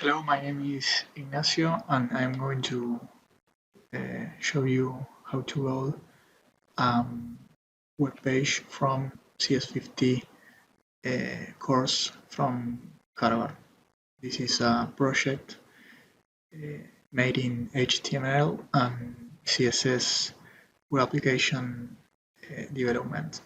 Hello, my name is Ignacio, and I'm going to show you how to build a web page from CS50 course from Harvard. This is a project made in HTML and CSS web application development.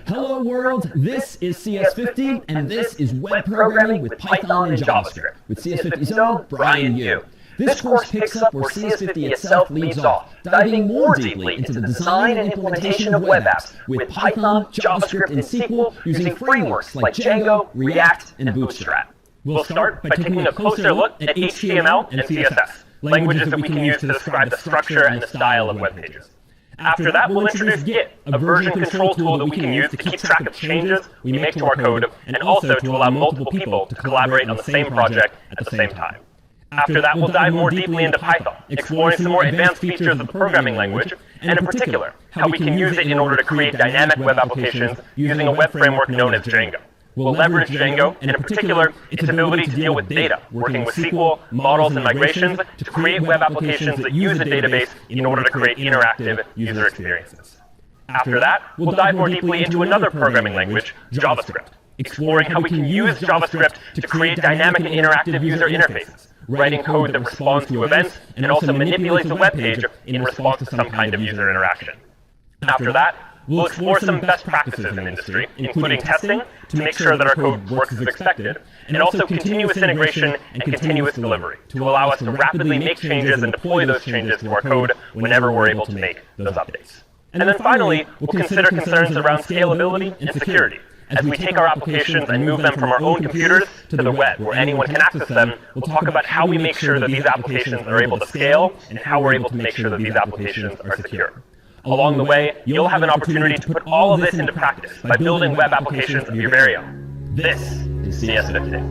Hello world, this is CS50 and this is Web Programming with Python and JavaScript with CS50's own Brian Yu. This course picks up where CS50 itself leaves off, diving more deeply into the design and implementation of web apps with Python, JavaScript, and SQL using frameworks like Django, React, and Bootstrap. We'll start by taking a closer look at HTML and CSS, languages that we can use to describe the structure and the style of web pages. After that, we'll introduce Git, a version control tool that we can use to keep track of changes we make to our code and also to allow multiple people to collaborate on the same project at the same time. After that, we'll dive more deeply into Python, exploring some more advanced features of the programming language, and in particular, how we can use it in order to create dynamic web applications using a web framework known as Django. We'll leverage Django, and in particular, its ability to deal with data, working with SQL, models, and migrations to create web applications that use a database in order to create interactive user experiences. After that, we'll dive more deeply into another programming language, JavaScript, exploring how we can use JavaScript to create dynamic and interactive user interfaces, writing code that responds to events and also manipulates a web page in response to some kind of user interaction. After that, we'll explore some best practices in industry, including testing to make sure that our code works as expected, and also continuous integration and continuous delivery to allow us to rapidly make changes and deploy those changes to our code whenever we're able to make those updates. And then finally, we'll consider concerns around scalability and security. As we take our applications and move them from our own computers to the web, where anyone can access them, we'll talk about how we make sure that these applications are able to scale and how we're able to make sure that these applications are secure. Along the way, you'll have an opportunity to put all of this into practice by building web applications of your very own. This is CS50.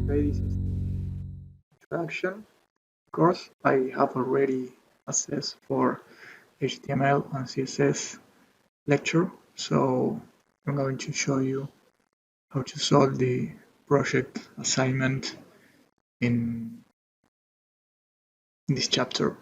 Okay, this is the introduction. Of course, I have already access for HTML and CSS lecture, so I'm going to show you how to solve the project assignment in this chapter.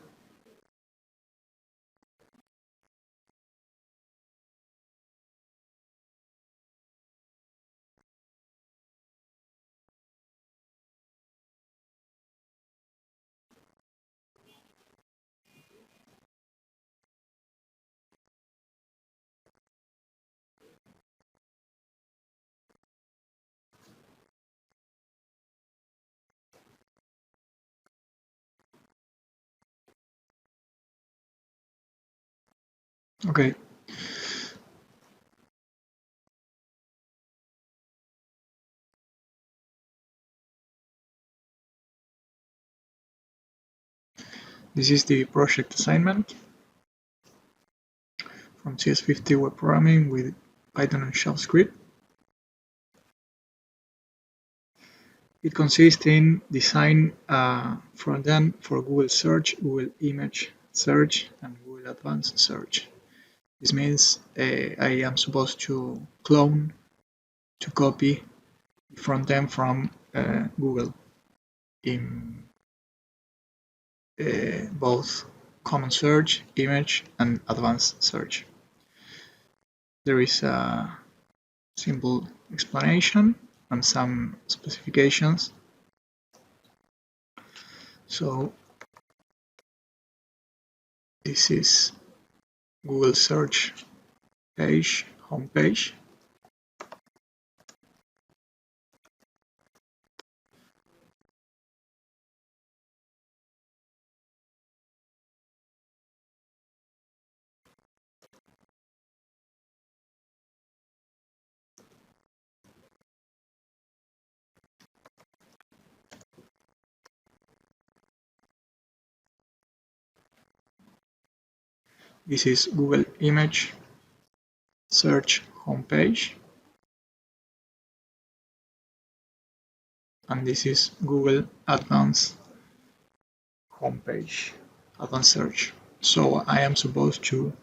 Okay. This is the project assignment from CS50 Web Programming with Python and JavaScript. It consists in design a front-end for Google Search, Google Image Search, and Google Advanced Search. This means I am supposed to copy the front-end from Google in both Common Search, Image, and Advanced Search. There is a simple explanation and some specifications. So this is Google Search page, home page. This is Google Image search homepage, and this is Google Advanced homepage, Advanced search. So I am supposed to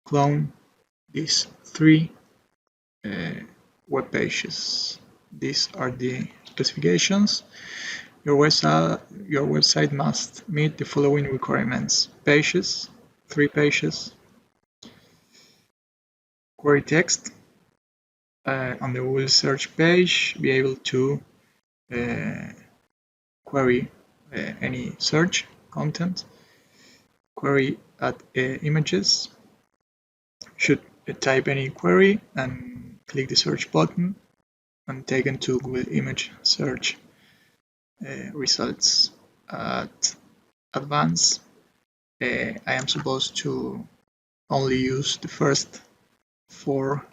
clone these three web pages. These are the specifications. Your website must meet the following requirements: pages, 3 pages, query text on the Google search page, be able to query any search content, query at images, should type any query and click the search button and taken to Google Image search results. At advanced, I am supposed to only use the first 4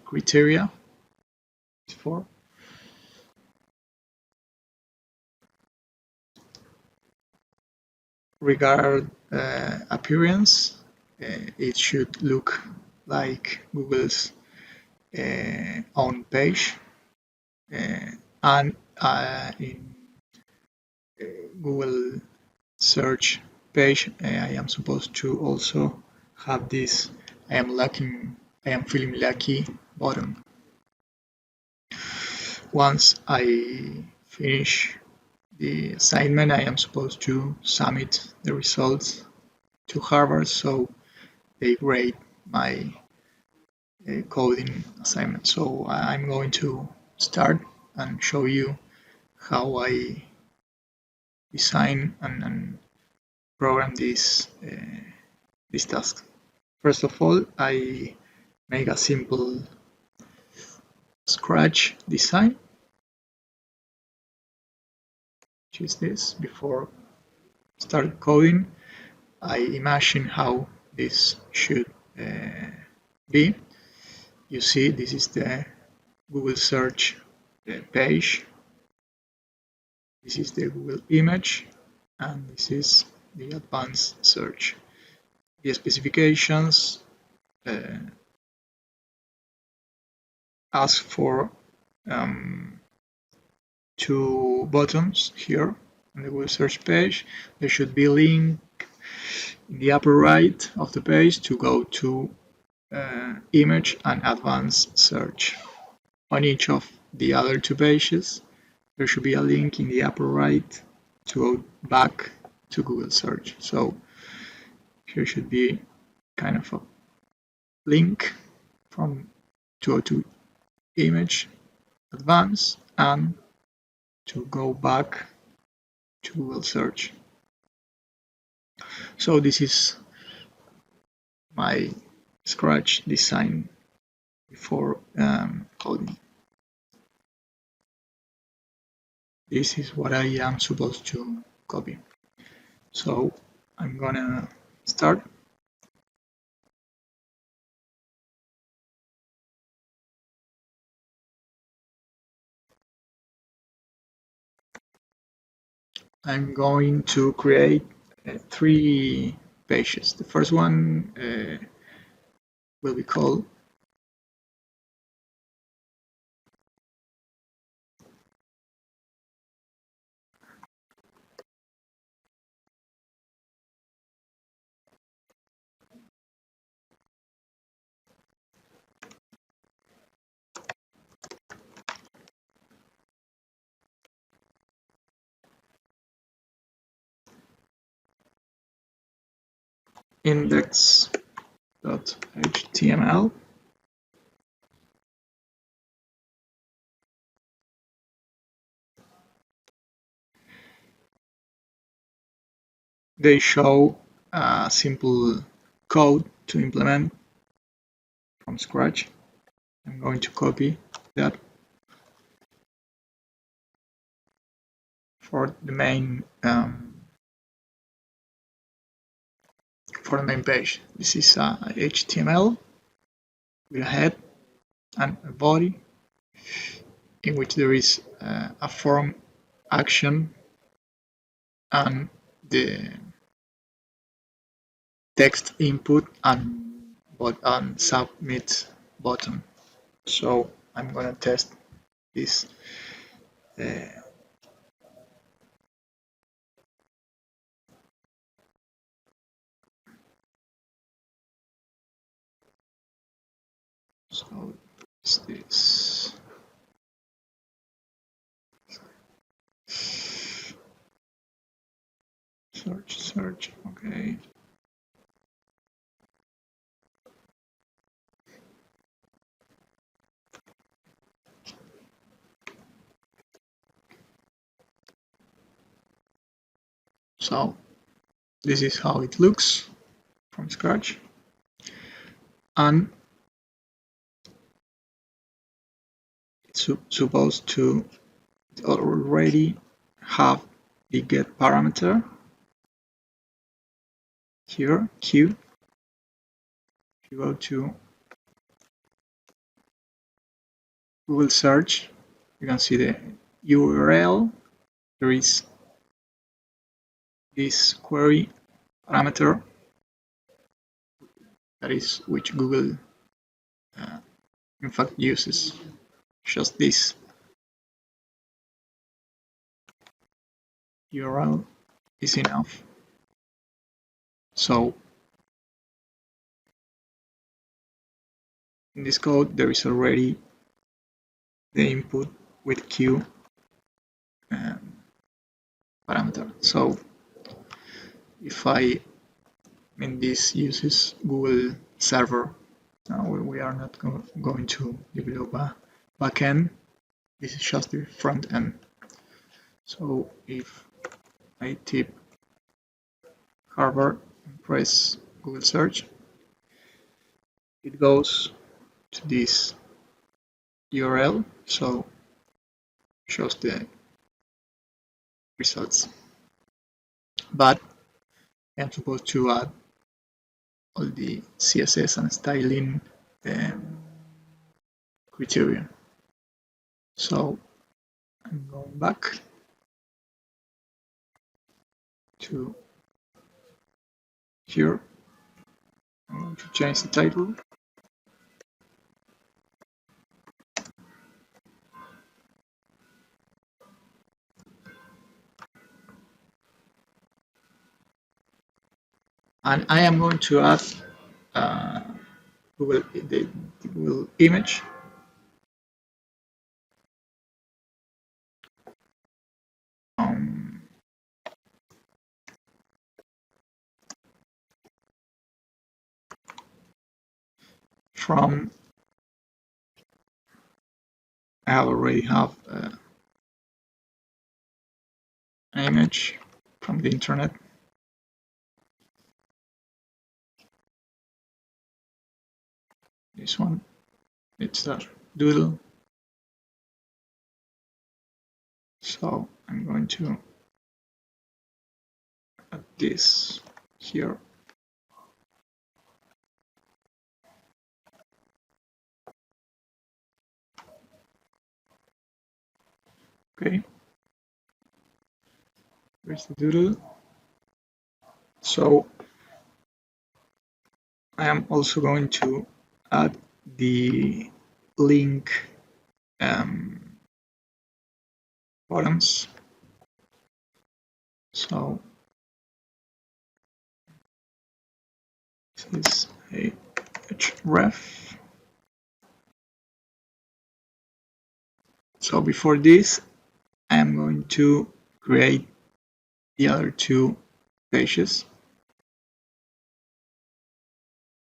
criteria. Regard appearance, it should look like Google's own page, and in Google search page I am supposed to also have this I am feeling lucky button. Once I finish the assignment, I am supposed to submit the results to Harvard, so they grade my coding assignment. So I'm going to start and show you how I design and program this task. First of all, I make a simple Scratch design, which is this. Before start coding, I imagine how this should be. You see, this is the Google search page. This is the Google image, and this is the advanced search. The specifications ask for 2 buttons here on the Google search page. There should be a link in the upper right of the page to go to image and advanced search. On each of the other 2 pages, there should be a link in the upper right to go back to Google search. So here should be kind of a link from to go to image, advanced, and to go back to Google search. So this is my Scratch design before coding. This is what I am supposed to copy. So I'm gonna start. I'm going to create 3 pages. The first one will be called index.html. They show a simple code to implement from scratch. I'm going to copy that for the main page. This is HTML with a head and a body, in which there is a form action and the text input and submit button. So I'm gonna test this. So is this search, okay. So this is how it looks from scratch, and it's supposed to already have the get parameter here, q. If you go to Google search, you can see the URL. There is this query parameter, that is which Google in fact uses. Just this URL is enough. So in this code there is already the input with q parameter. So if this uses Google server. We are not going to develop a backend. This is just the front end. So if I type Harvard and press Google search, it goes to this URL, so shows the results. But I'm supposed to add all the CSS and styling criteria. So I'm going back to here. I'm going to change the title. And I am going to add the Google image. From I already have an image from the internet. This one, it's a doodle. So I'm going to add this here. Okay, there's the doodle. So I am also going to add the link bottoms. So this is a href. So before this, I am going to create the other two pages.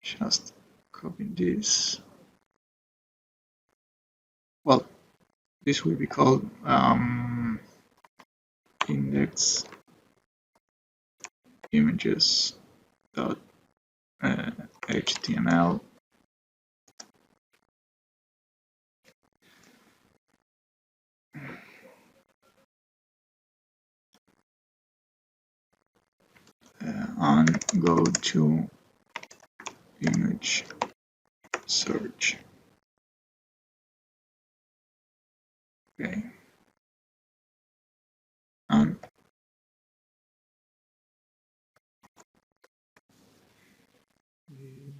Just copy this. Well, this will be called index images dot HTML. And go to image search. Okay. And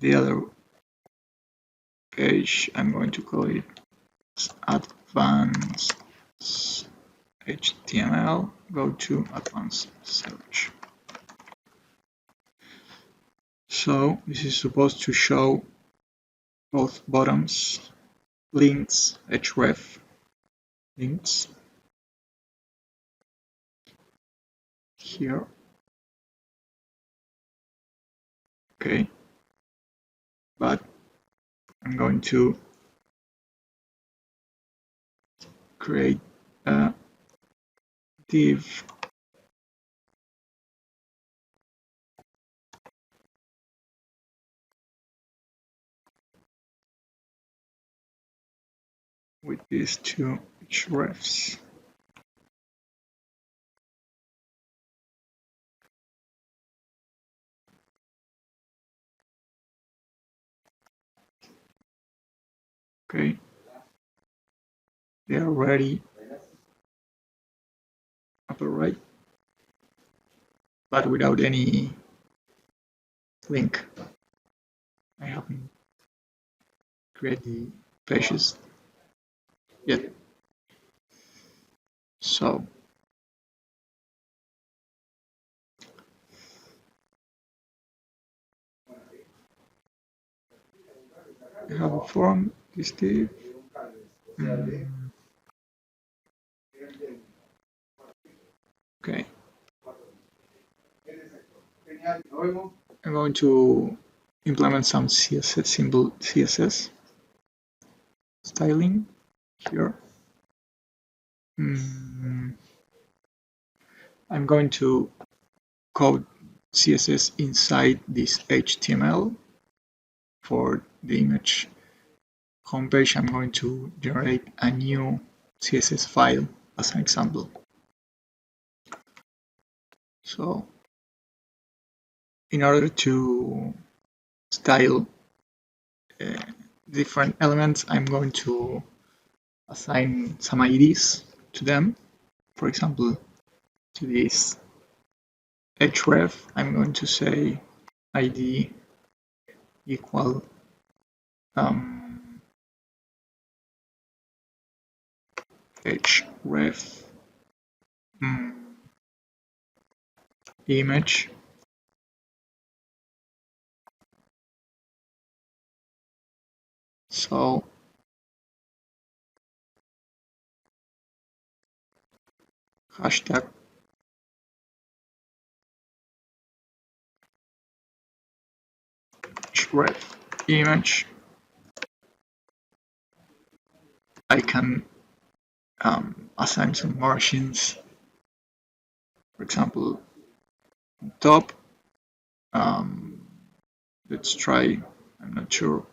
the other page, I'm going to call it Advanced HTML. Go to Advanced Search. So this is supposed to show both bottoms, links, href links here. Okay, but I'm going to create a div with these two hrefs. Okay, they are ready upper right, but without any link. I haven't created the pages yet. So I have a form, this div. Okay. I'm going to implement some CSS symbol CSS styling here. I'm going to code CSS inside this HTML. For the image homepage, I'm going to generate a new CSS file as an example. So in order to style different elements, I'm going to assign some IDs to them. For example, to this href, I'm going to say ID equal href image so hashtag href image. I can assign some margins, for example top, let's try, I'm not sure,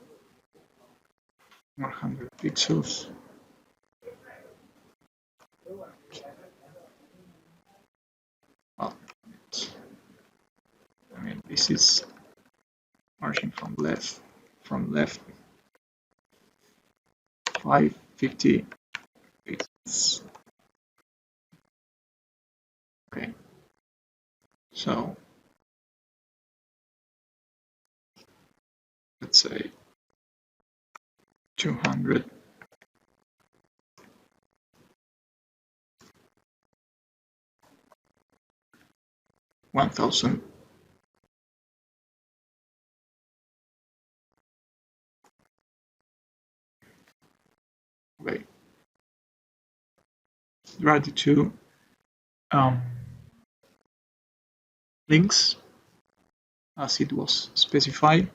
100 pixels. Well, I mean, this is margin from left 550 pixels. Okay, so let's say 200. 1000. Okay. There are the two links as it was specified.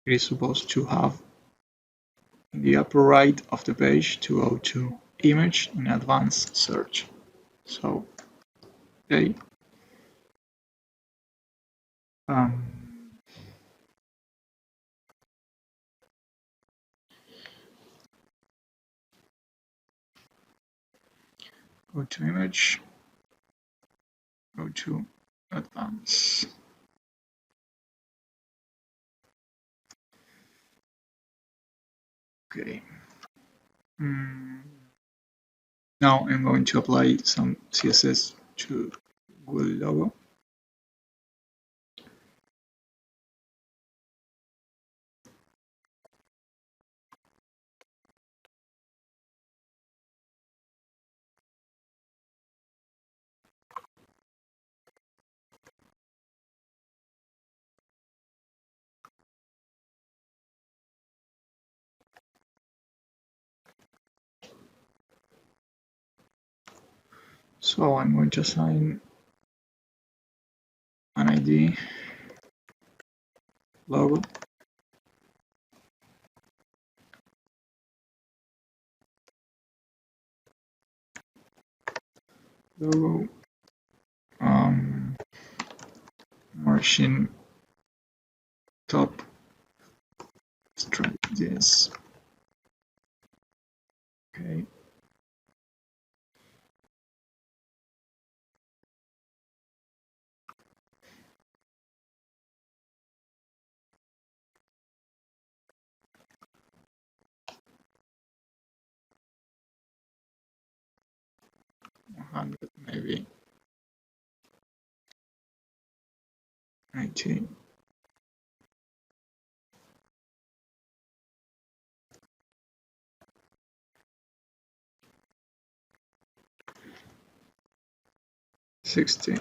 It is supposed to have in the upper right of the page to go to image in advanced search. So, okay. Go to image, go to advanced. Okay. Now I'm going to apply some CSS to Google logo. So I'm going to assign an ID, logo, margin top, let's try this. Okay. Maybe 90. $60.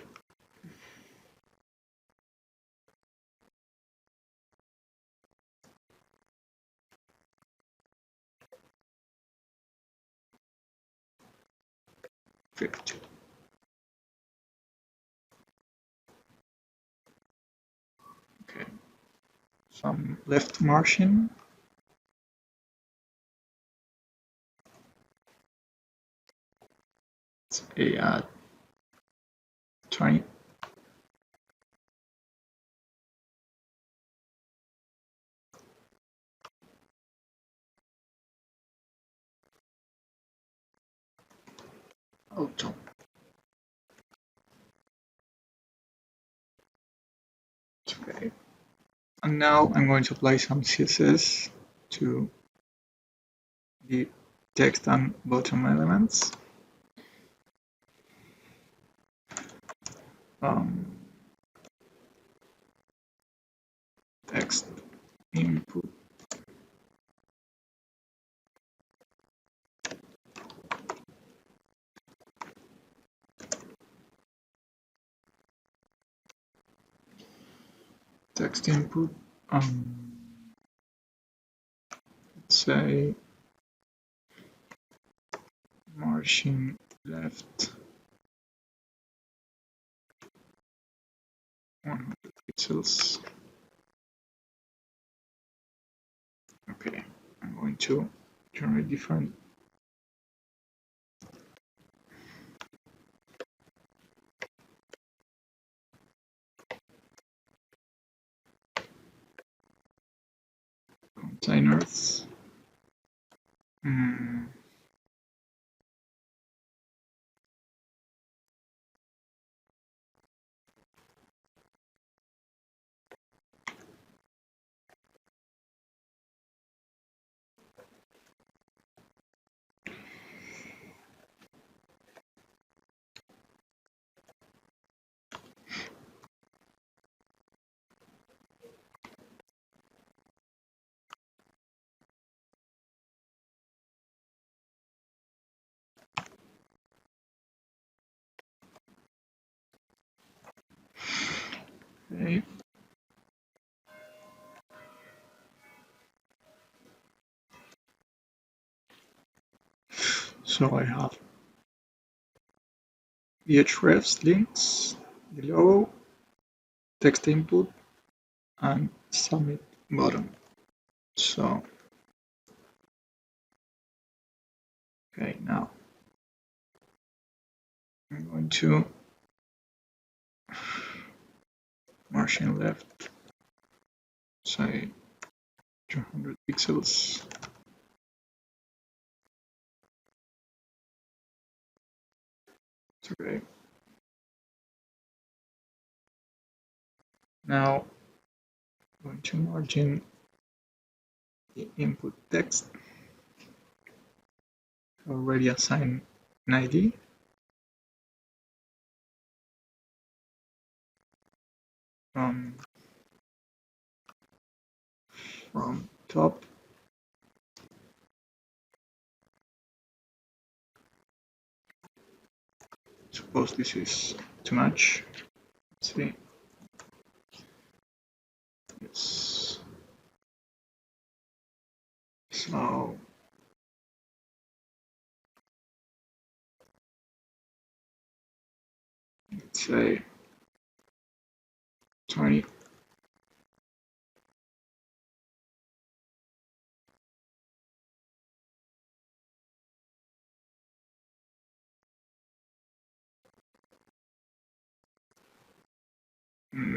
$50. Okay. Some left margin. Let's add 20. Auto. Okay. And now I'm going to apply some CSS to the text and bottom elements. Text input, let's say margin left 100 pixels. Okay, I'm going to generate different containers. Okay. So I have the hrefs links, the logo, text input, and submit button. So, okay, now I'm going to margin left, say 200 pixels. Okay. Now I'm going to margin the input text. Already assigned an ID. From top, suppose this is too much. Let's see. Yes. So let's say 20.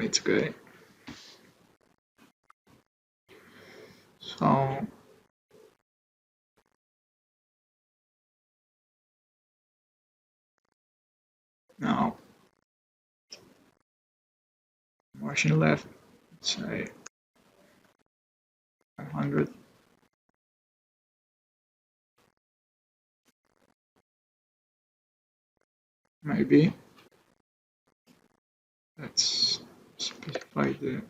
It's okay. So now margin left, let's say 500. Maybe let's specify the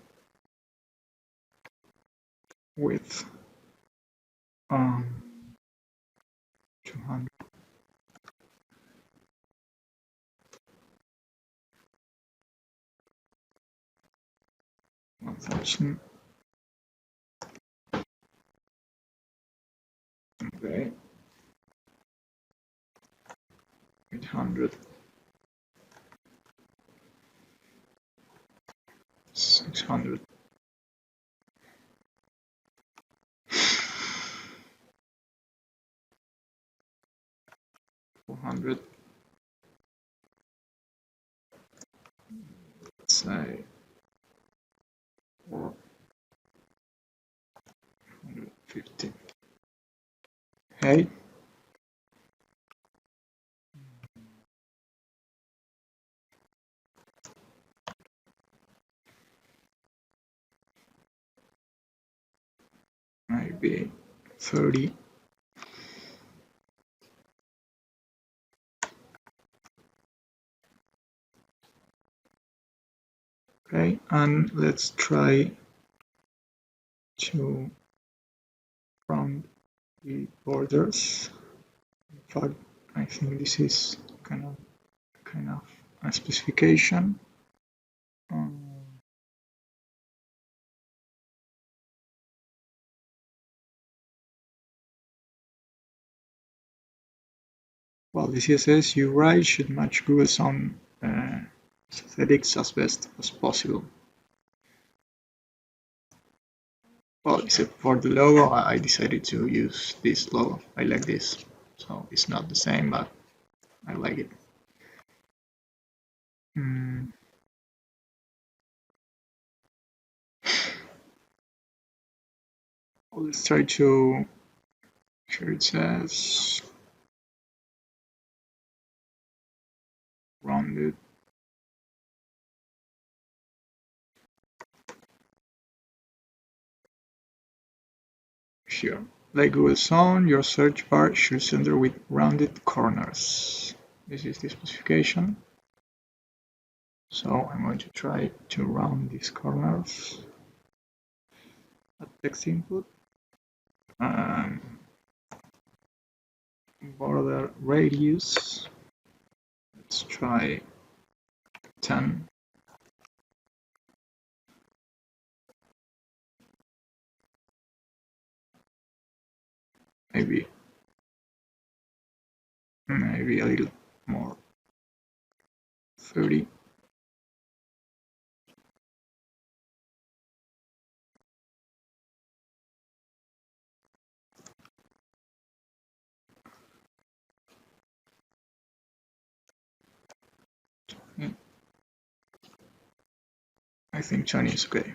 width 200. 1000. Okay. 800. 600. 400. Let's say 450. Okay. Maybe 30. Okay, and let's try to round the borders. In fact, I think this is kind of a specification. Well, the CSS you write should match Google's own aesthetics as best as possible. Well, except for the logo, I decided to use this logo. I like this. So it's not the same, but I like it. Well, let's try to, here it says rounded. Here, like Google's own, your search bar should center with rounded corners. This is the specification. So I'm going to try to round these corners. Add text input. Border radius. Let's try 10. Maybe a little more. 30. I think 20 is okay.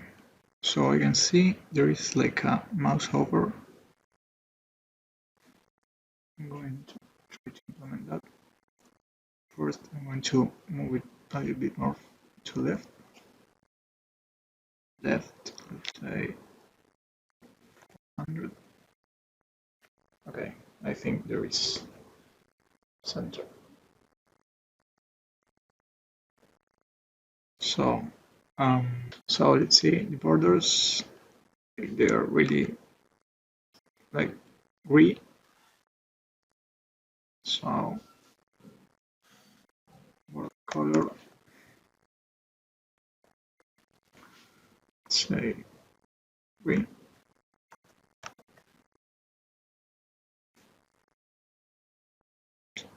So I can see there is like a mouse hover. I'm going to try to implement that. First, I'm going to move it a little bit more to left. Let's say 100. Okay, I think there is center. So let's see the borders. They are really like green. So border color, let's say green.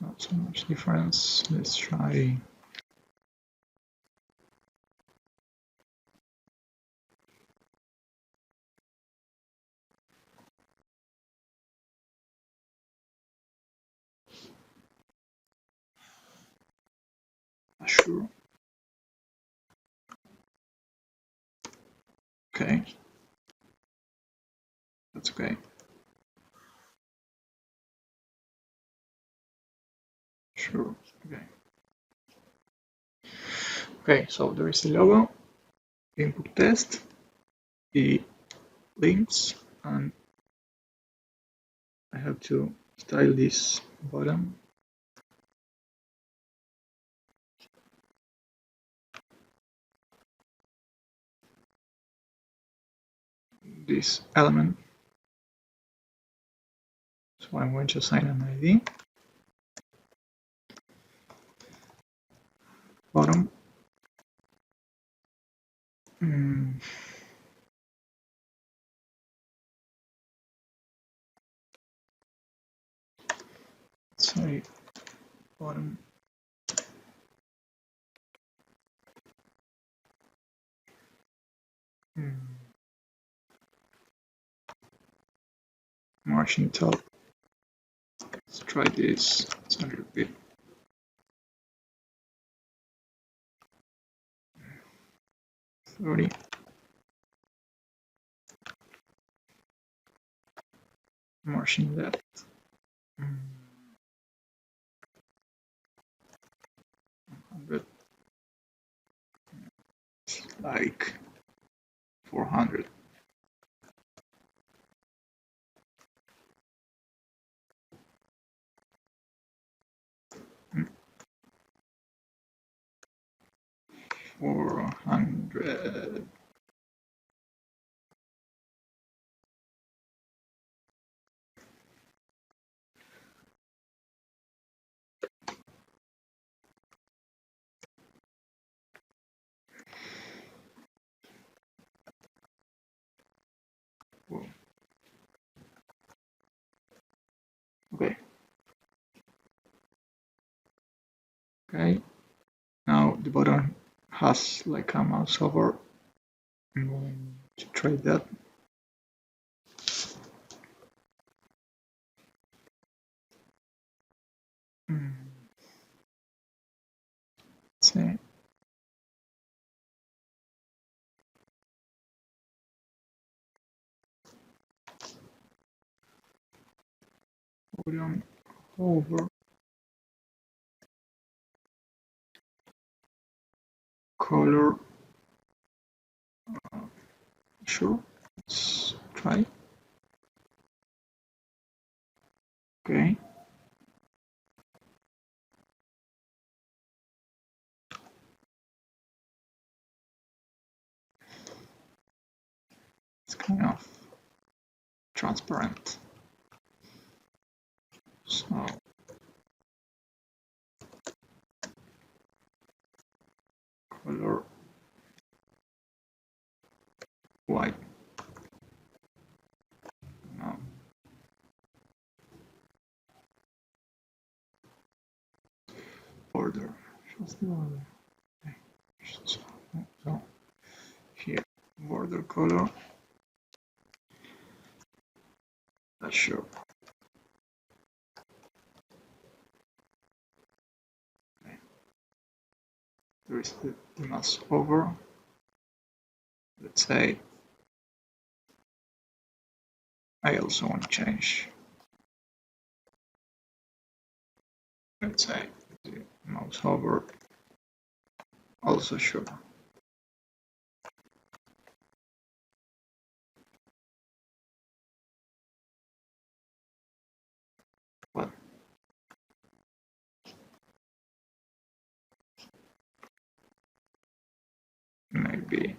Not so much difference. Let's try Sure. Okay. That's okay. Sure. Okay. Okay, so there is the logo, input test, the links, and I have to style this bottom. This element. So I'm going to assign an ID. Bottom. Sorry, bottom. Margin top. Let's try this. It's a little bit. Margin left. 100. Like 400. $400. Whoa. Okay. Okay. Now the button has like a mouse over. I'm going to try that. Let's see. Button over. Color. Sure. Let's try. Okay. It's kind of transparent. So color white. No. Order. Just the order. Okay. So here, border color. That's sure. Okay. There is the mouse over. Let's say I also want to change. Let's say the mouse hover. Also sure. But maybe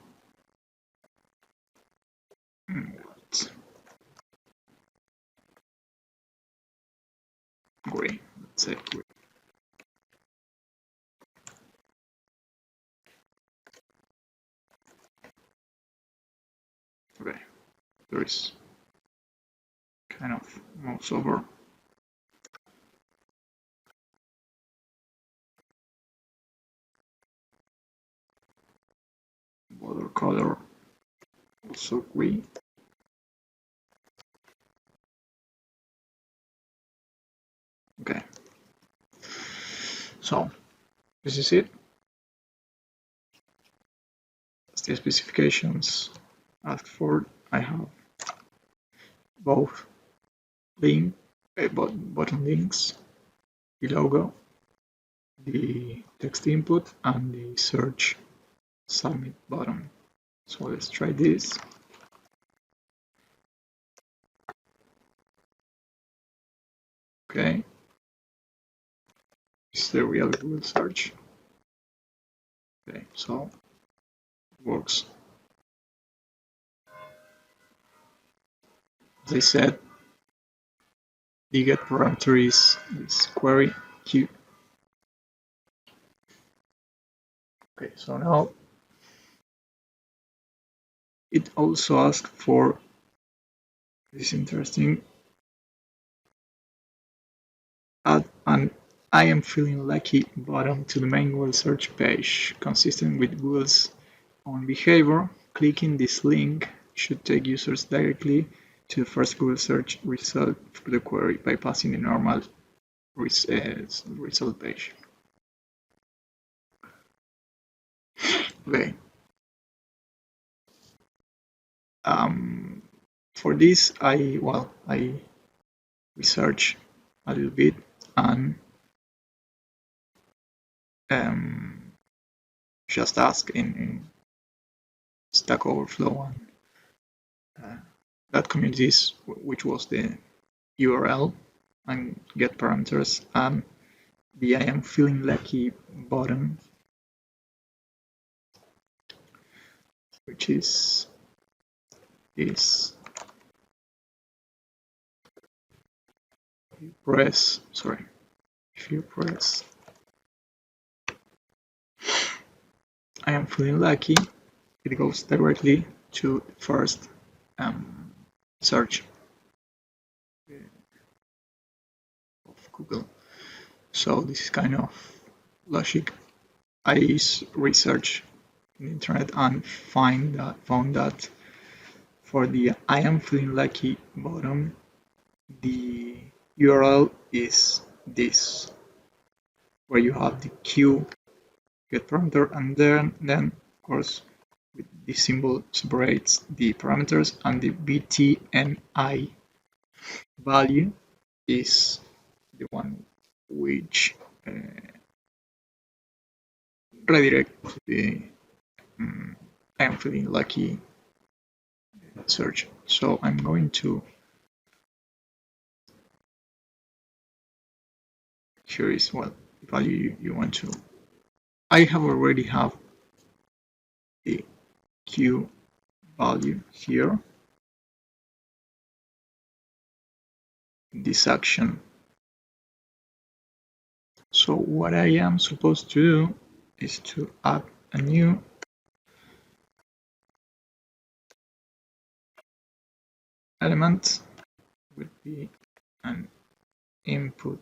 what? Green. Let's say green. Okay. There is kind of mouse over. Border color also green. Okay. So this is it. the specifications asked for. I have both button links, the logo, the text input, and the search submit button. So let's try this. Okay, this is the real Google search. Okay, so it works. As I said, the get parameter is this query queue. Okay, so now it also asks for this interesting, add an I am feeling lucky button to the main Google search page. Consistent with Google's own behavior, clicking this link should take users directly to the first Google search result for the query, bypassing the normal result page. Okay. For this, I research a little bit and just ask in Stack Overflow and that communities, which was the URL, and get parameters, and the I am feeling lucky button, which is this. If you press I am feeling lucky, it goes directly to the first search of Google. So this is kind of logic. I researched on the internet and found that for the I am feeling lucky button, the URL is this, where you have the queue get parameter, and then of course with this symbol separates the parameters, and the btni value is the one which redirect to the I am feeling lucky search. So I'm going to, here is what value you want to. I have already have the Q value here in this action. So what I am supposed to do is to add a new element, would be an input.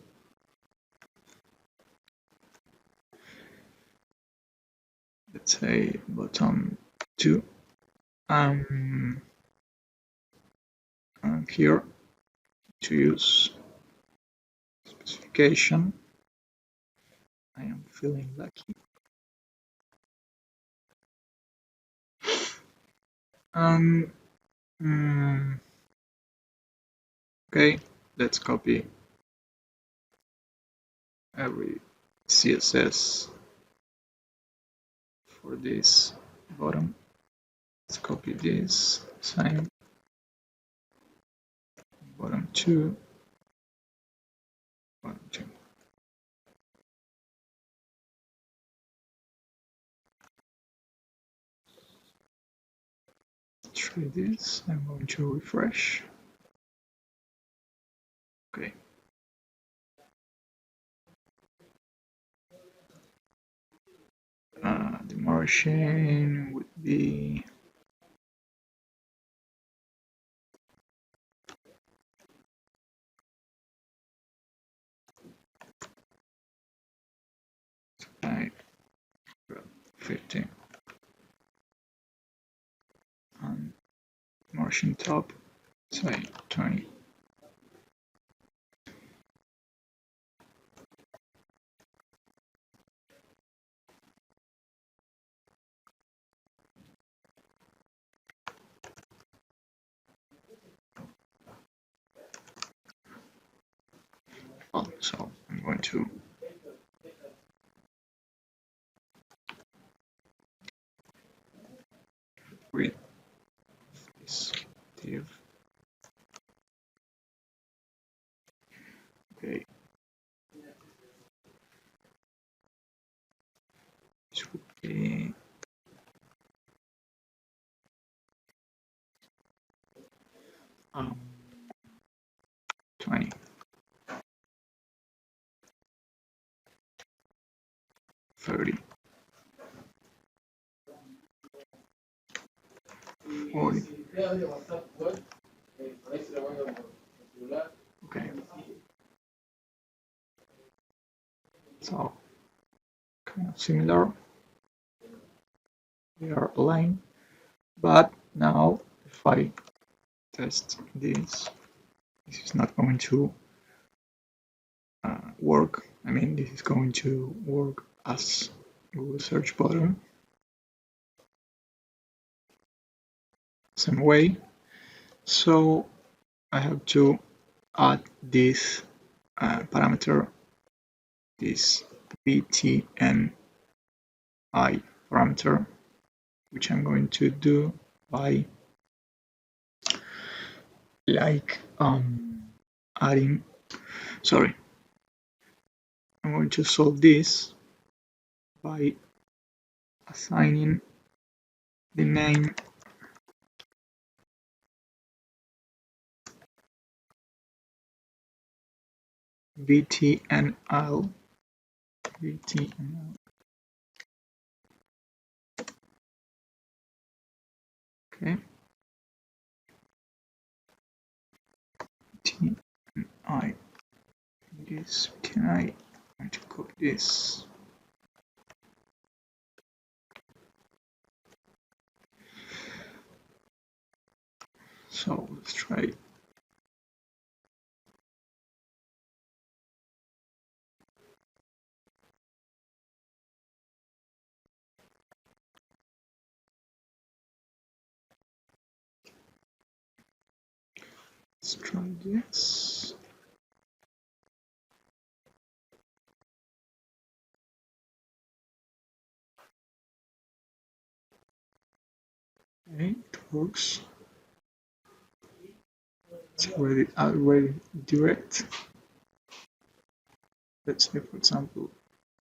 Let's say button 2. And here to use specification, I am feeling lucky. Okay, let's copy every CSS for this bottom. Let's copy this, same bottom 2, bottom 2. Try this. I'm going to refresh. Okay. The margin would be like 15, and margin top, say 20. So I'm going to read this div. Okay. This would be 20, 30, 40. Okay. So kind of similar. They are aligned, but now if I test this is not going to work. I mean, this is going to work as Google search button. Same way. So I have to add this parameter, this btni parameter, which I'm going to do by adding, sorry, I'm going to solve this by assigning the name btnl. Okay, btni, this btni, I'm going to copy this. So let's try it. Let's try this. Okay, it works. It's already direct. Let's say, for example,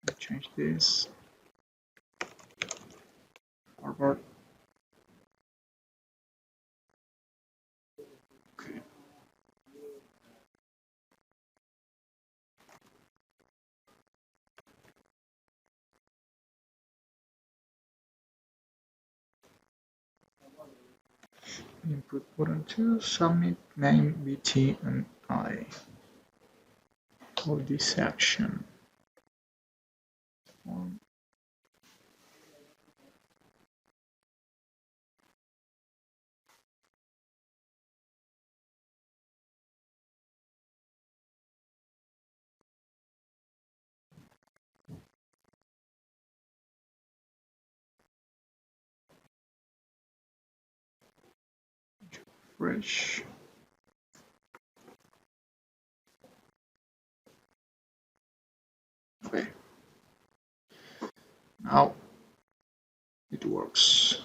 I change this. Harvard. Okay. Input button 2, submit name bt and I. For this action. Fresh. Okay. Now it works.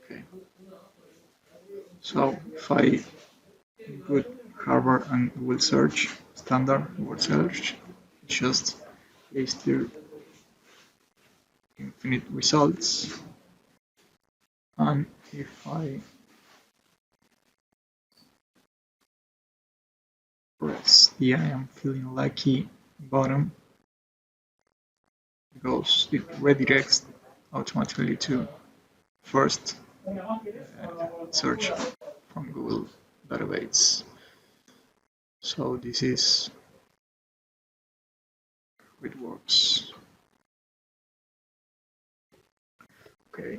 Okay. So if I put Harvard and Google search, standard Google search, just paste the infinite results. And if I press the I am feeling lucky button, it redirects automatically to first search from Google database. So this is how it works. Okay.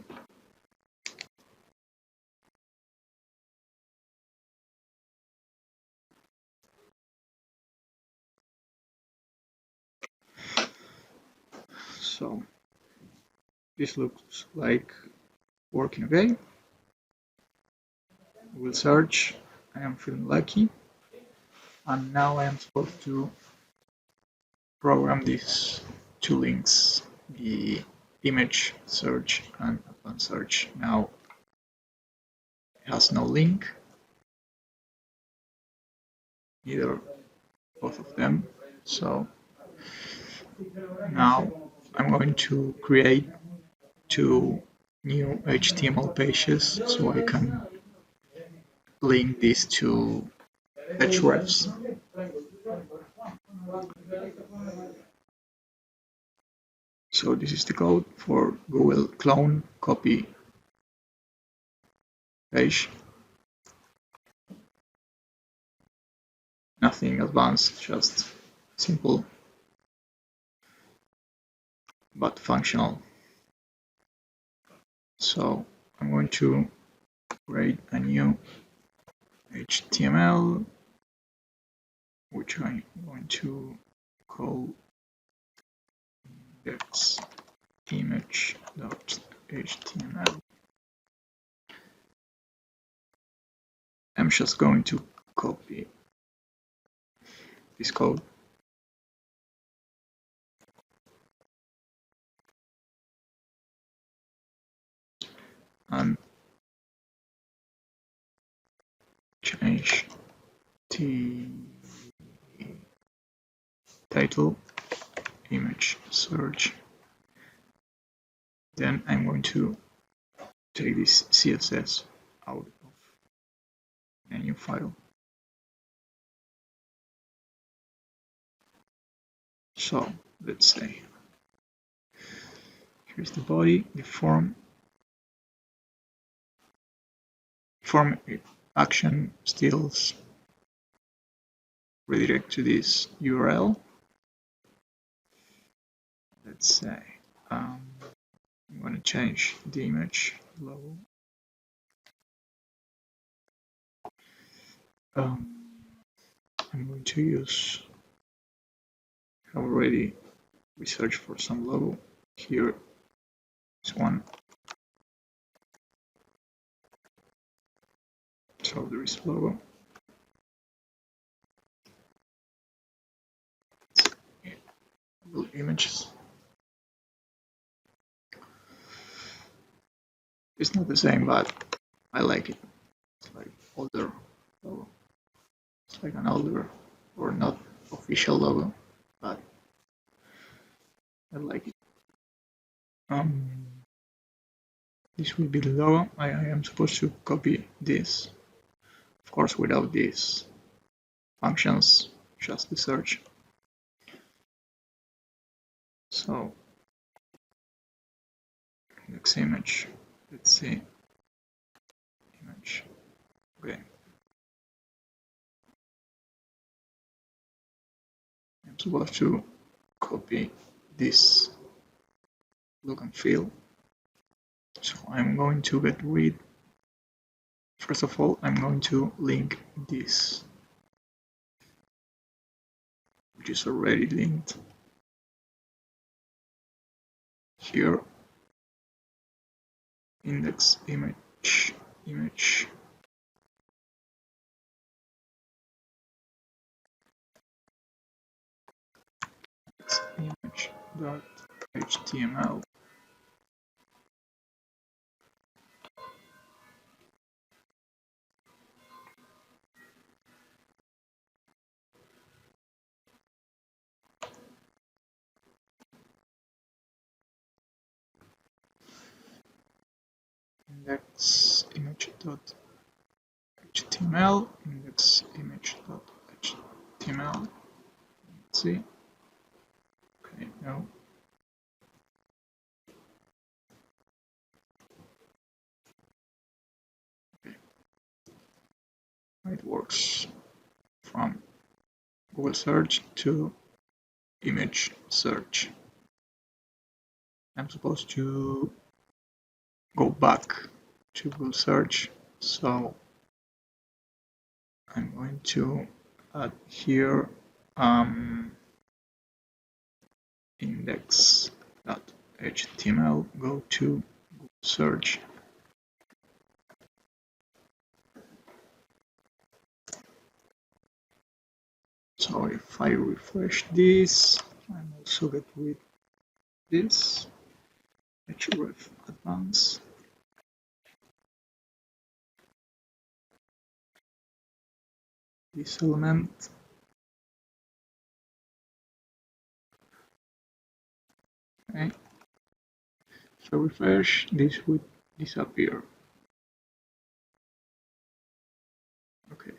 So this looks like working okay. Google search. I am feeling lucky, and now I am supposed to program these two links, the image search and advanced search. Now it has no link, either both of them. So now I'm going to create two new HTML pages so I can link these two hrefs. So this is the code for Google clone copy page. Nothing advanced, just simple but functional. So I'm going to create a new HTML, which I'm going to call index image.html. I'm just going to copy this code and change the title image search. Then I'm going to take this CSS out of a new file. So let's say here's the body, the form action styles redirect to this URL. Let's say I'm going to change the image logo. I'm going to use, I have already researched for some logo. Here is one. So there is logo. Google Images. It's not the same, but I like it. It's like older logo. It's like an older or not official logo, but I like it. This will be the logo. I am supposed to copy this, of course, without these functions, just the search. So next image, let's see, image, okay. I'm supposed to copy this look and feel. So I'm going to get rid, first of all, I'm going to link this, which is already linked here, index image, image.html. Index image.html, index image.html. Let's see. Okay, no. Okay. It works from Google search to image search. I'm supposed to go back to Google search, so I'm going to add here index.html, go to Google search, So if I refresh this, I'm also get rid this href advance. This element. Okay. So refresh, this would disappear. Okay,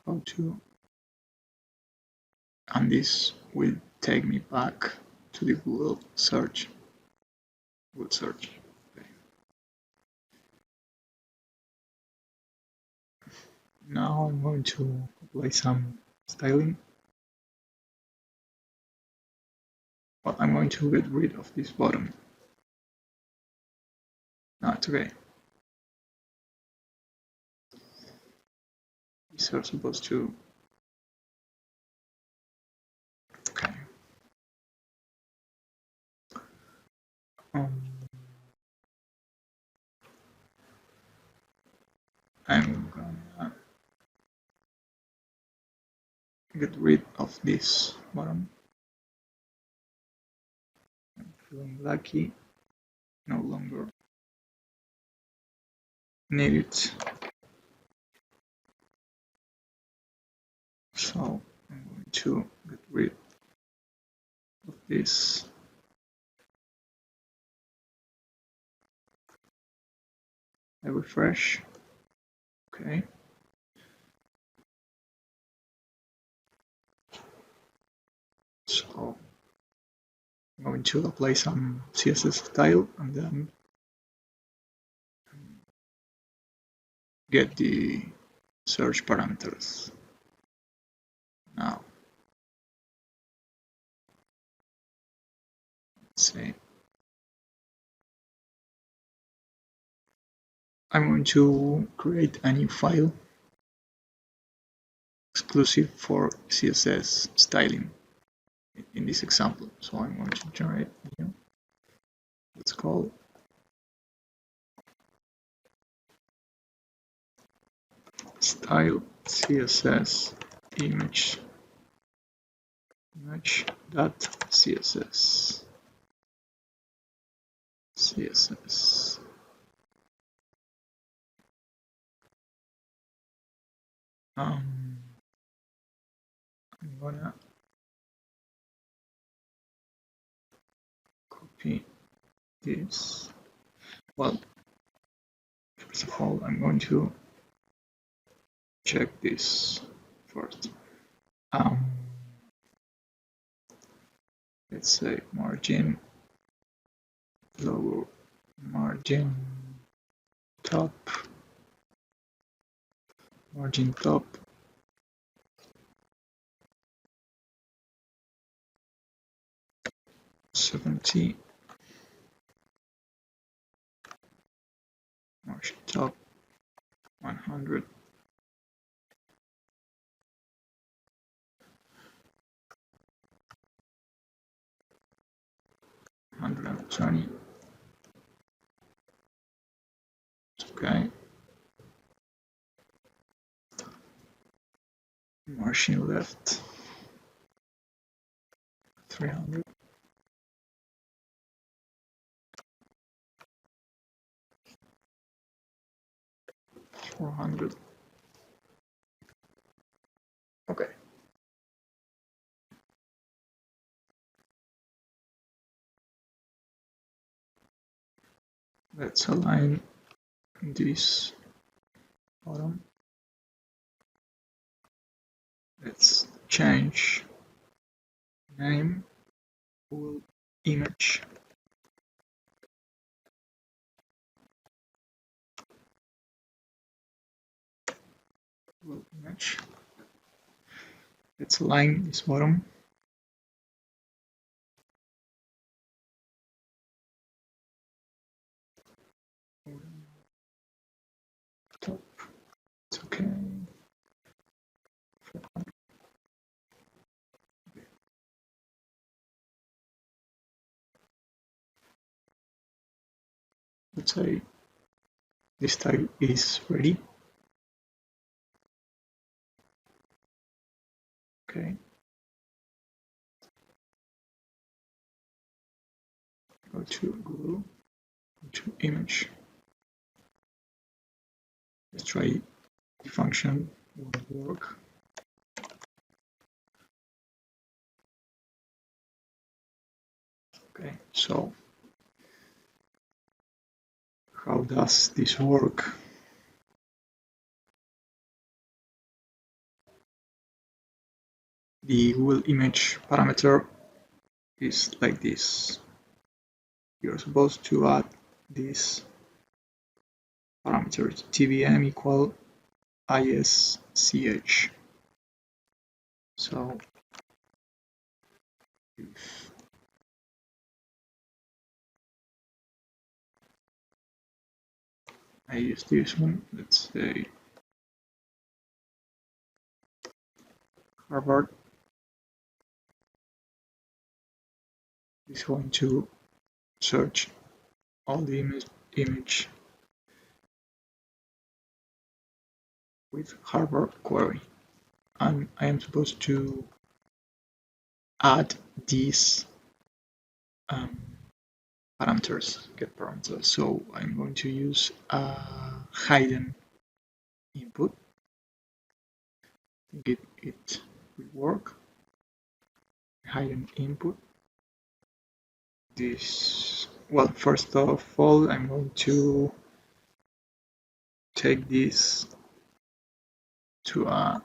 go to, and this will take me back to the Google search. Google search. Okay. Now I'm going to apply some styling. Well, I'm going to get rid of this bottom. No, it's okay. These are supposed to. Okay. I'm gonna get rid of this bottom. I'm feeling lucky. No longer need it. So I'm going to get rid of this. I refresh. Okay. So I'm going to apply some CSS style and then get the search parameters. Now, let's see. I'm going to create a new file exclusive for CSS styling in this example. So I'm going to generate new. Let's call style CSS image dot CSS. I'm gonna copy this. Well, first of all, I'm going to check this first. Let's say margin, lower margin, top, margin top, $70, margin top, 100, $120. Okay. Margin left, 300. $400. Okay. Let's align this bottom. Let's change name, Google image. Google image. Let's align this bottom. Top. It's okay. Let's say this style is ready. Okay. Go to Google, go to image. Let's try the function won't work. Okay, so how does this work? The Google image parameter is like this. You're supposed to add this parameter tvm equal isch. So if I use this one, let's say Harvard, is going to search all the image with Harvard query, and I am supposed to add these parameters, get parameters. So I'm going to use a hidden input. I think it will work. Hidden input. This, well, first of all, I'm going to take this to a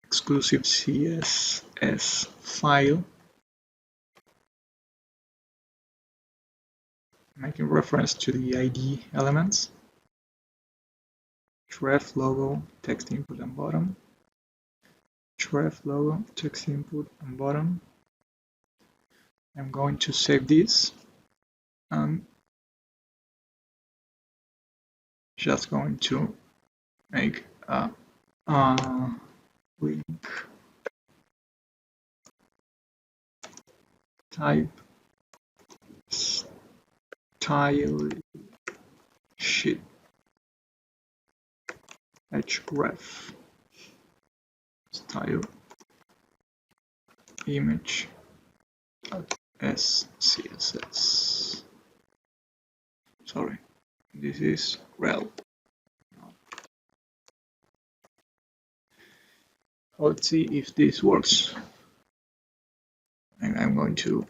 exclusive CSS file, making reference to the ID elements, href logo, text input and bottom, href logo, text input and bottom. I'm going to save this and just going to make a link type style sheet href style image css. Sorry, this is rel. Let's see if this works. And I'm going to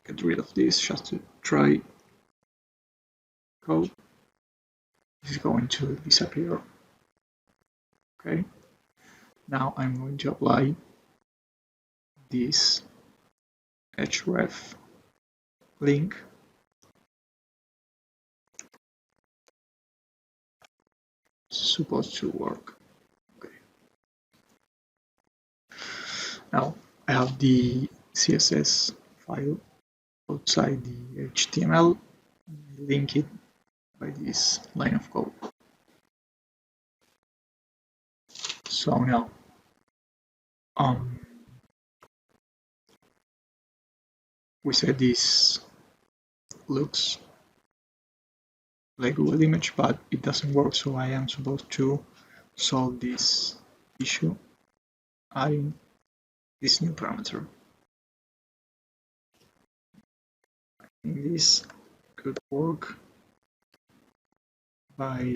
get rid of this just to try code. This is going to disappear. Okay. Now I'm going to apply this href link. It's supposed to work. Okay. Now I have the CSS file outside the HTML. Link it by this line of code. So now we said this looks like Google image, but it doesn't work, so I am supposed to solve this issue adding this new parameter. I think this could work by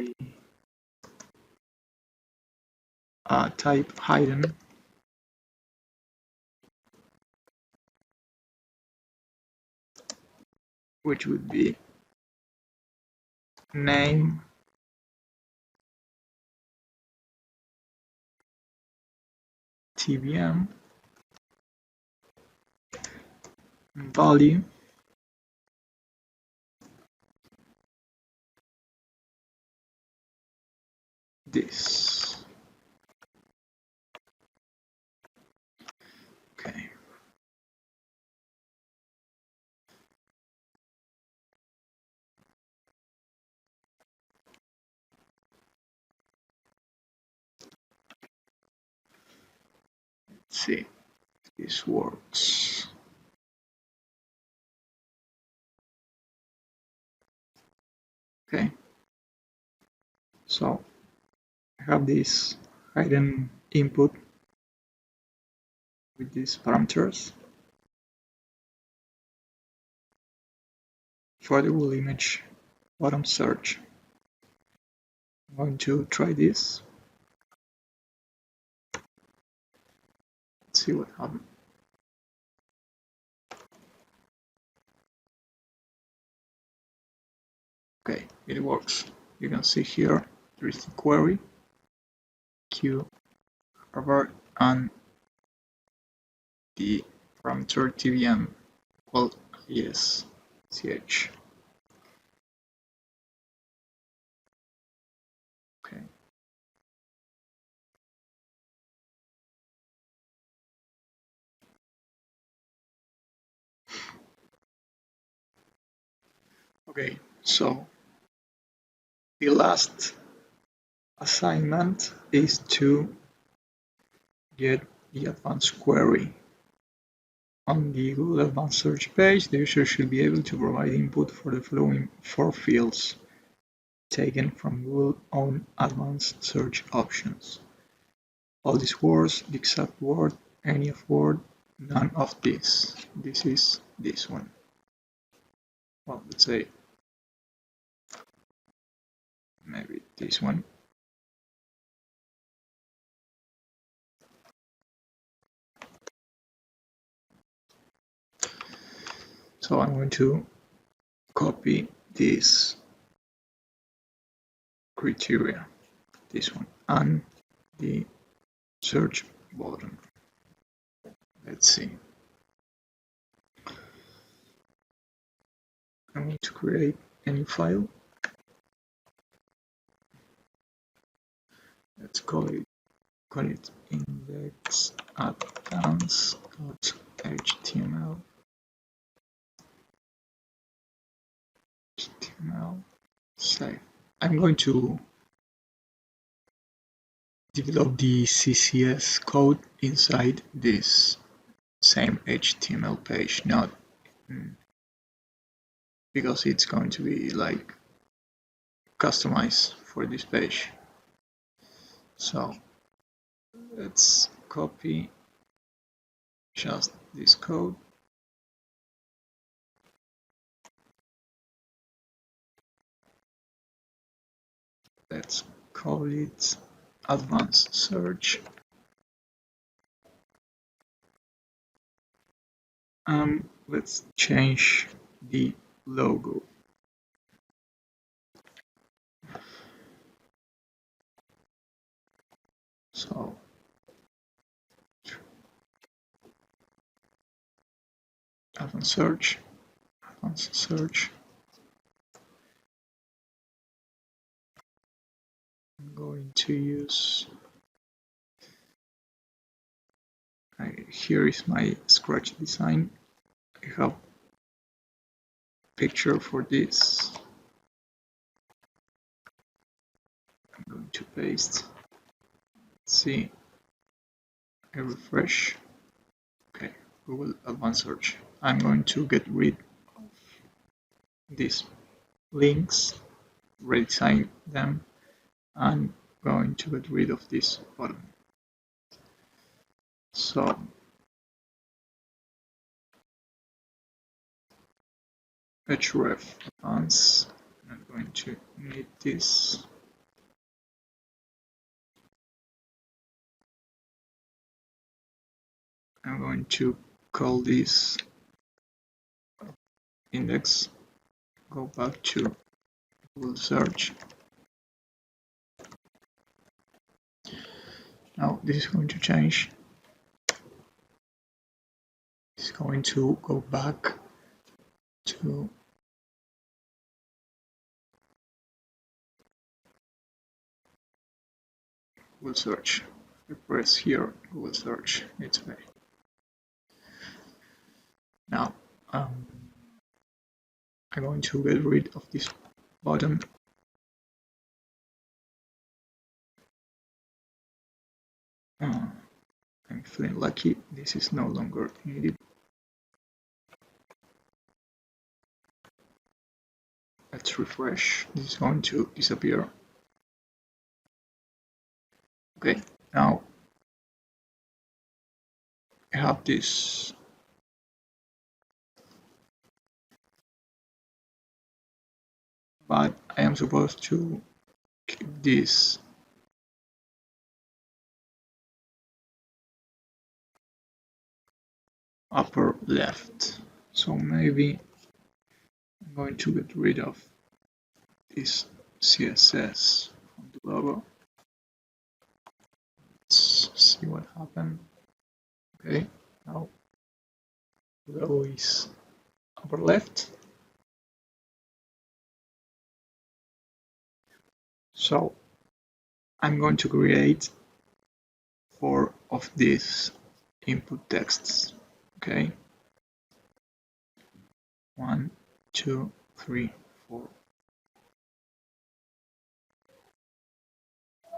type hidden, which would be name tvm value this. Okay. Let's see if this works. Okay. So I have this hidden input with these parameters. for the Google image bottom search. I'm going to try this. Let's see what happens. Okay, it works. You can see here there is the query, Q, Harvard, and the parameter tvm equal yes ch. Okay. Okay, so the last assignment is to get the advanced query. On the Google Advanced Search page, the user should be able to provide input for the following 4 fields taken from Google's own advanced search options. All these words, the exact word, any of word, none of this. This is this one. Well, let's say maybe this one. So I'm going to copy this criteria, this one, and the search button. Let's see. I'm going to create a new file. Let's call it indexadvance.html. Save. I'm going to develop the CSS code inside this same HTML page, not because it's going to be like customized for this page. So let's copy just this code. Let's call it advanced search. Let's change the logo. So advanced search. I'm going to use, here is my Scratch design. I have a picture for this. I'm going to paste. Let's see. I refresh. Okay, Google Advanced Search. I'm going to get rid of these links, redesign them, and going to get rid of this button. So href advance. I'm going to need this. I'm going to call this index. Go back to Google search. Now this is going to change. It's going to go back to Google search. I press here Google search. It's okay. Now I'm going to get rid of this button. I'm feeling lucky. This is no longer needed. Let's refresh. This is going to disappear. Okay, now I have this but I am supposed to keep this upper left. So maybe I'm going to get rid of this CSS from the logo. Let's see what happened. Okay, now the logo is upper left. So I'm going to create 4 of these input texts. Okay, 1, 2, 3, 4.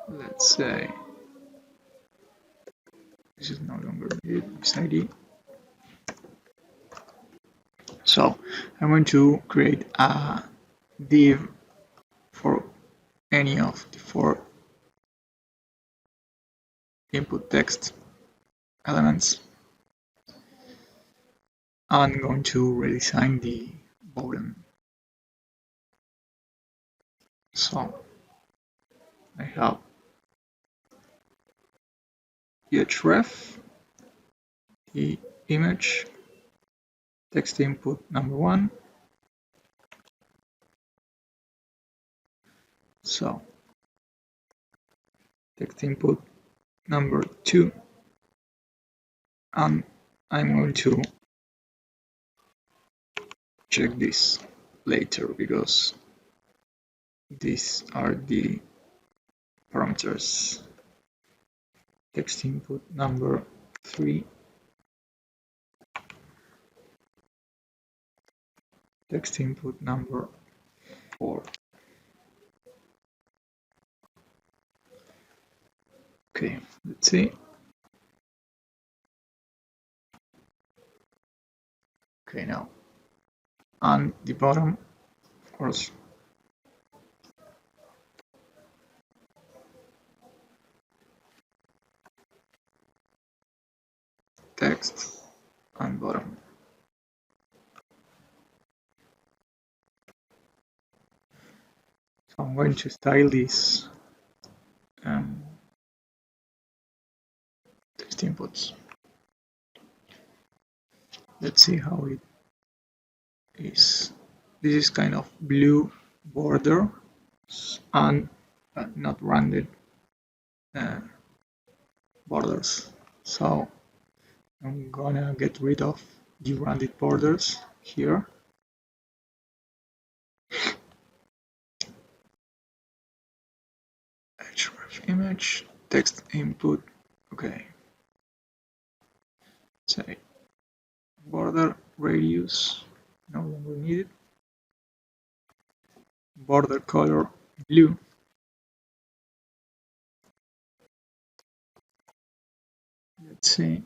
Let's say this is no longer needed, this ID. So I'm going to create a div for any of the 4 input text elements. I'm going to redesign the bottom. So I have the href, the image, text input number 1. So text input number 2, and I'm going to check this later because these are the parameters. Text input number 3, text input number 4. Okay, let's see. Okay, now on the bottom, of course, text and bottom. So I'm going to style this text inputs. Let's see how it is. This is kind of blue border and not rounded borders. So I'm gonna get rid of the rounded borders here. Href image, text input, okay. Say border radius, no longer needed. Border color blue. Let's see.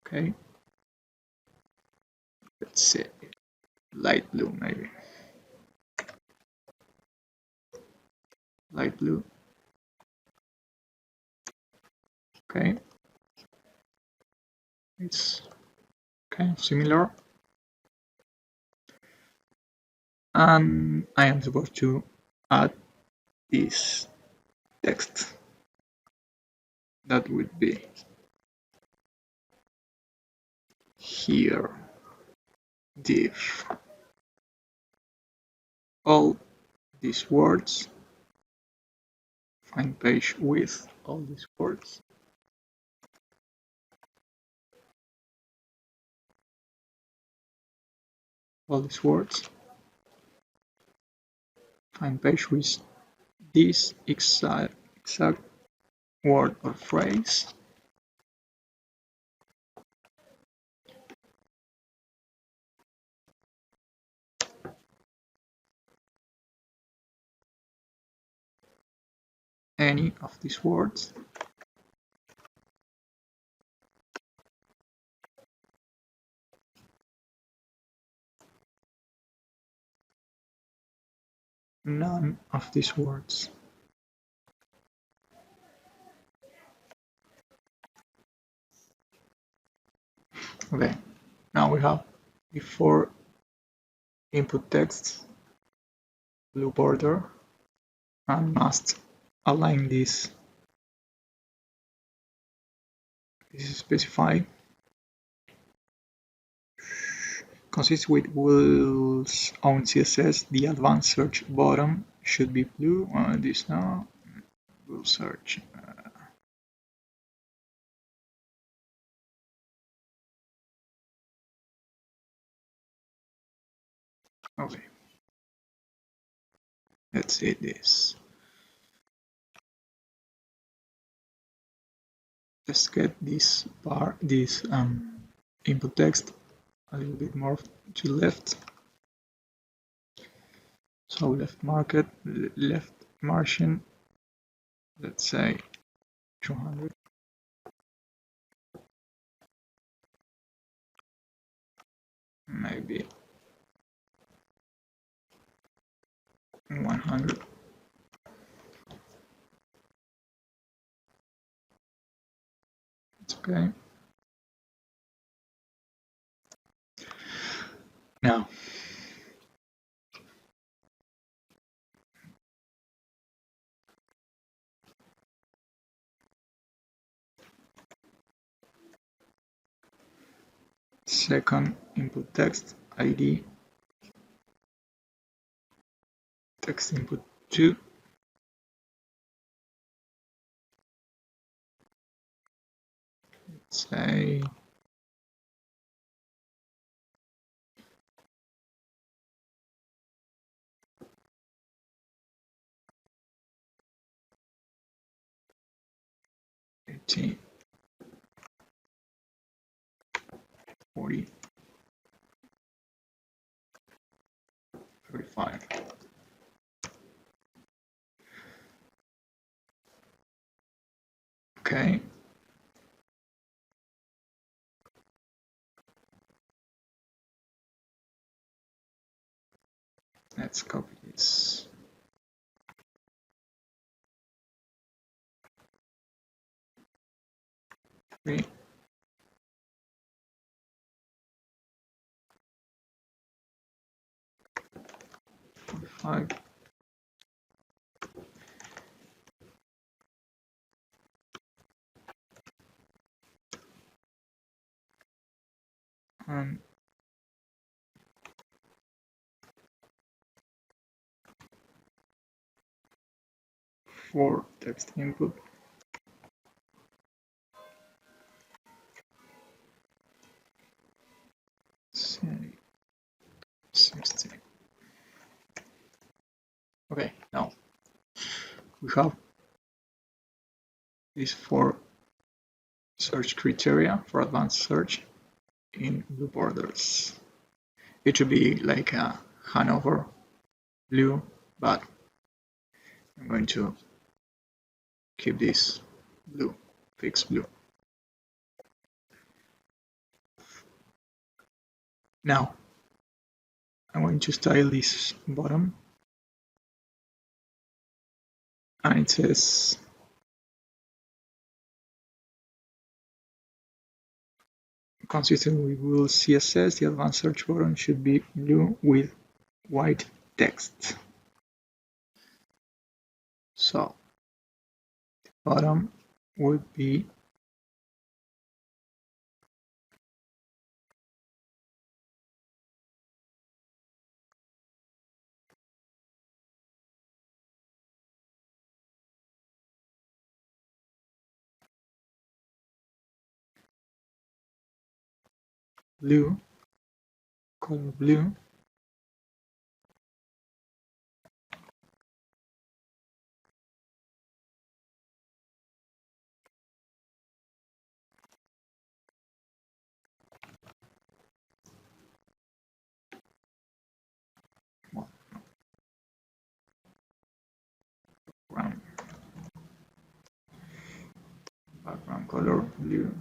Okay. Let's see. Light blue maybe. Light blue. Okay. It's kind of similar. And I am supposed to add this text. That would be here. Div. All these words. Find page with all these words. All these words. Find page with this exact word or phrase. Any of these words. None of these words. Okay, now we have the 4 input text, blue border, and must align this. This is specified. Consists with Google's own CSS. The advanced search button should be blue. This now. Google search. Okay. Let's see this. Let's get this bar, this input text a little bit more to left. So left margin, let's say 200. Maybe 100. It's okay. Now, second input text ID, text input 2, let's say 18, 40, 35. Okay. Let's copy this. Three. Five. And 4 text input. Say 60. Okay, now we have these 4 search criteria for advanced search in blue borders. It should be like a Hanover blue, but I'm going to keep this blue, fix blue. Now, I'm going to style this bottom, and it says consistent with Google CSS, the advanced search button should be blue with white text. So, the bottom would be blue, color blue, background, background color blue,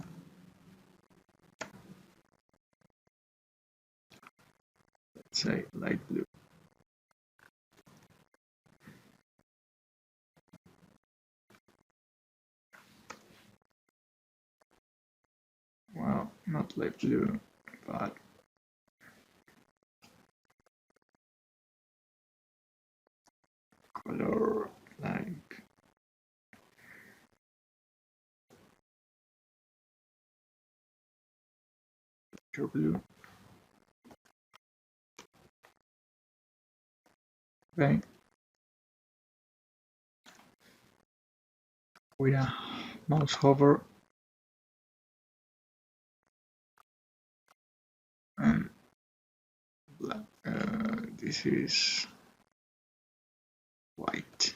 let's say light blue. Well, not light blue, but color like pure blue. Okay. With a mouse hover and black. This is white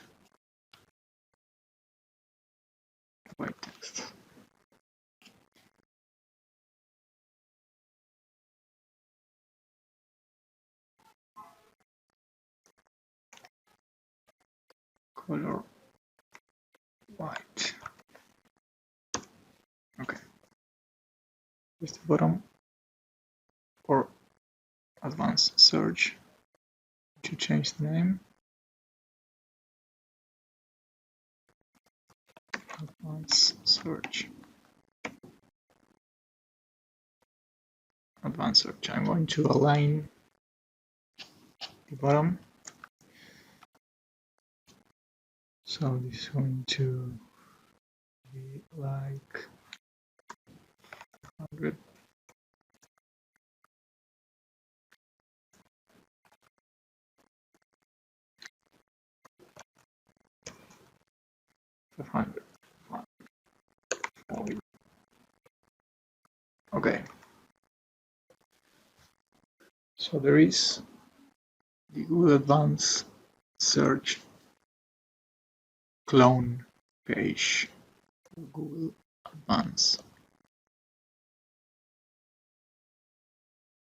text. Color white. Okay. Just the bottom or advanced search to change the name. Advanced search. Advanced search. I'm going to align the bottom. So this is going to be like 100. Okay. So there is the Google Advanced Search clone page. Google Advanced.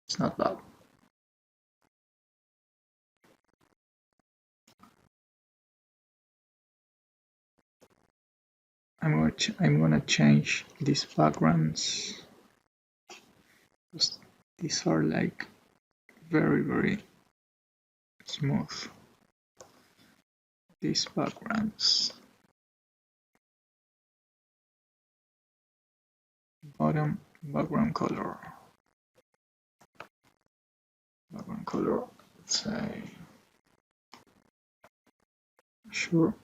It's not bad. I'm gonna change these backgrounds. These are like very smooth. These backgrounds. Bottom background color. Background color. Let's say sure.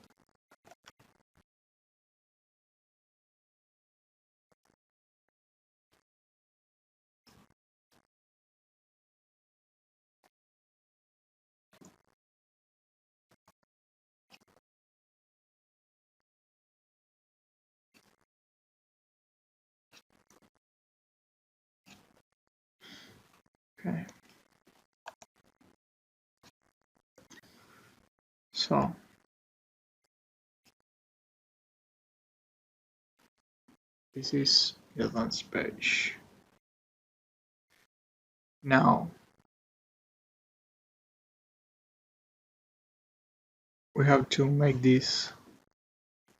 Okay. So this is the advanced page. Now we have to make this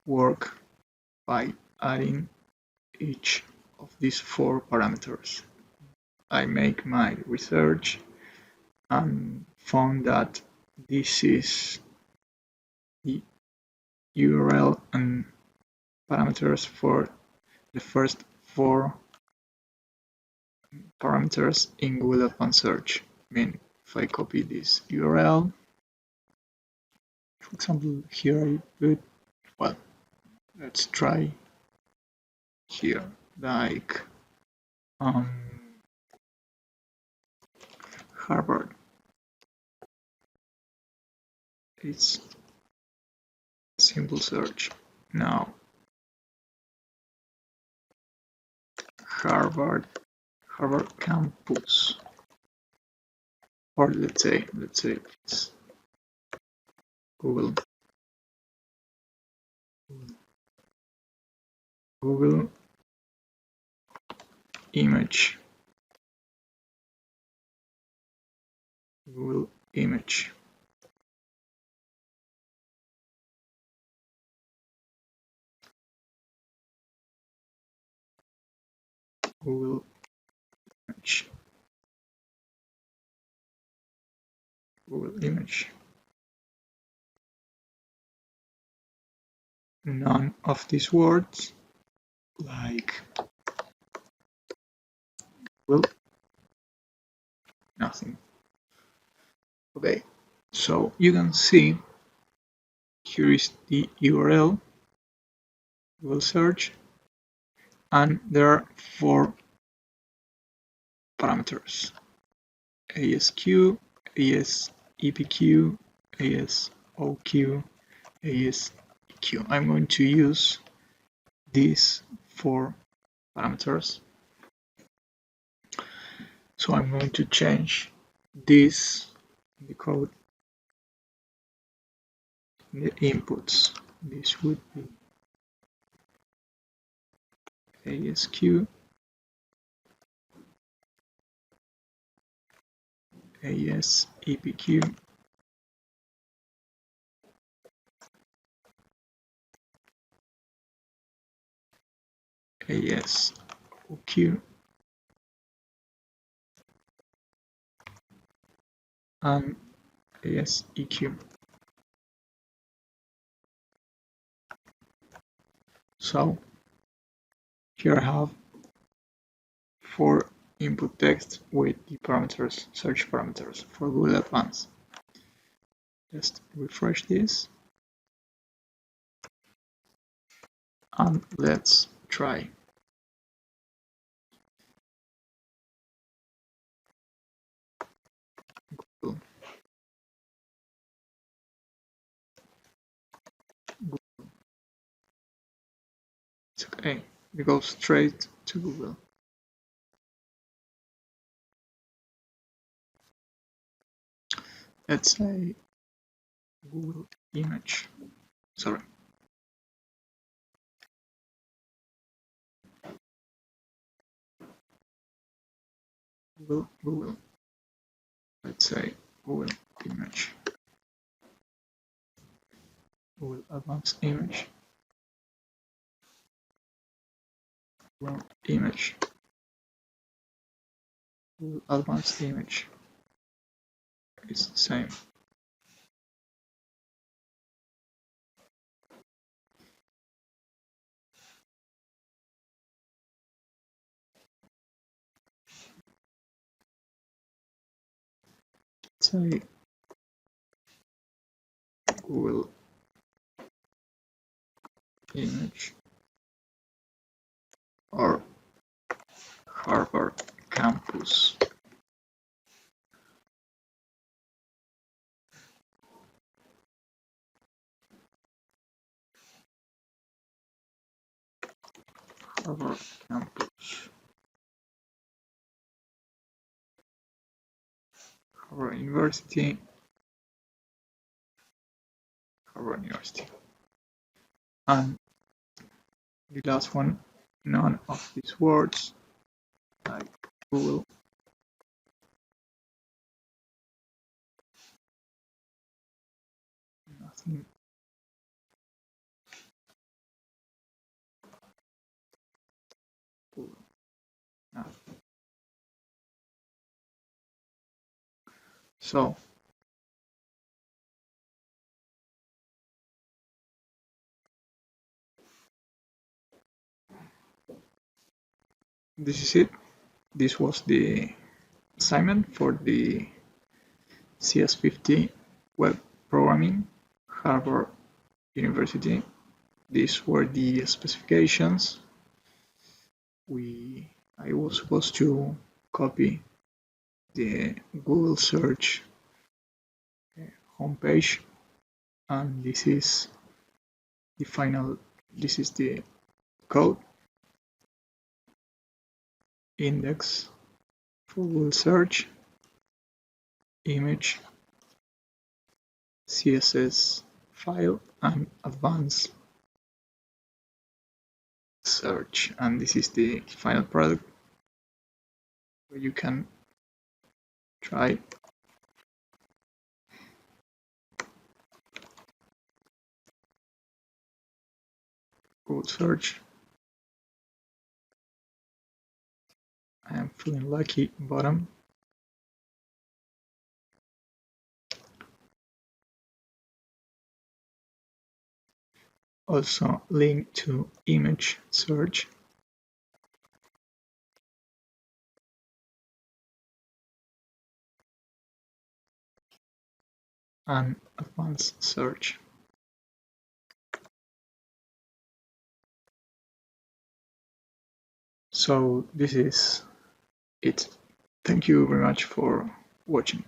work by adding each of these 4 parameters. I make my research and found that this is the URL and parameters for the first 4 parameters in Google Advanced Search. I mean, if I copy this URL, for example, here I put, well, let's try here, like Harvard. It's simple search. Now Harvard campus, or let's say it's Google image. Google image. Google image. Google image. None of these words, like Google, nothing. Okay, so you can see here is the URL, Google search, and there are 4 parameters: ASQ, ASEPQ, ASOQ, ASEQ. I'm going to use these 4 parameters. So I'm going to change this in the code, in the inputs. This would be ASQ, ASEPQ, ASOQ, and ASEQ. So here I have 4 input text with the parameters, search parameters for Google Advanced. Just refresh this and let's try. Google. It's okay, we go straight to Google. Let's say Google Image. Sorry. Google. Let's say Google Image. Google Advanced Image. Google Image. Google Advanced Image. It's the same. Let's say Google Image or Harvard Campus. Harvard Campus. Harvard University. Harvard University. And the last one, none of these words, like Google. Nothing. Google. Nothing. So this is it. This was the assignment for the CS50 web programming, Harvard University. These were the specifications. I was supposed to copy the Google search homepage, and this is the code index for Google search, image, CSS file, and advanced search. And this is the final product where you can try. Google search. I am feeling lucky, bottom. Also link to image search. And advanced search. So this is it. Thank you very much for watching.